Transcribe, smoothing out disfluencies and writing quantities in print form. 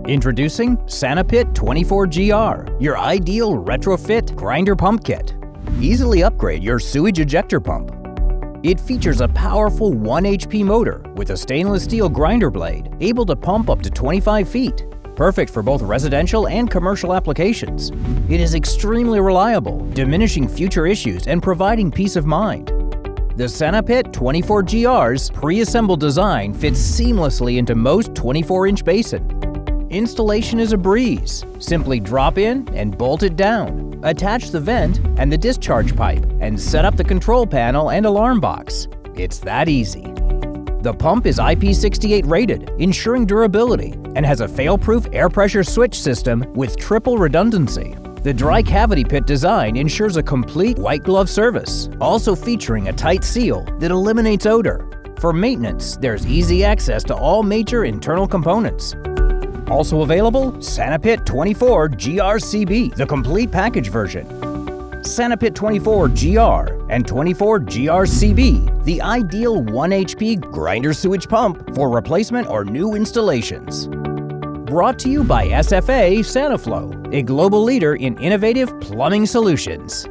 Introducing Sanipit 24GR, your ideal retrofit grinder pump kit. Easily upgrade your sewage ejector pump. It features a powerful 1 HP motor with a stainless steel grinder blade able to pump up to 25 feet. Perfect for both residential and commercial applications. It is extremely reliable, diminishing future issues and providing peace of mind. The Sanipit 24GR's pre-assembled design fits seamlessly into most 24-inch basin. Installation is a breeze. Simply drop in and bolt it down. Attach the vent and the discharge pipe and set up the control panel and alarm box. It's that easy. The pump is IP68 rated, ensuring durability, and has a fail-proof air pressure switch system with triple redundancy. The dry cavity pit design ensures a complete white glove service, also featuring a tight seal that eliminates odor. For maintenance, there's easy access to all major internal components. Also available, Sanipit 24GR-CB, the complete package version. Sanipit 24GR and 24GR-CB, the ideal 1 HP grinder sewage pump for replacement or new installations. Brought to you by SFA Saniflow, a global leader in innovative plumbing solutions.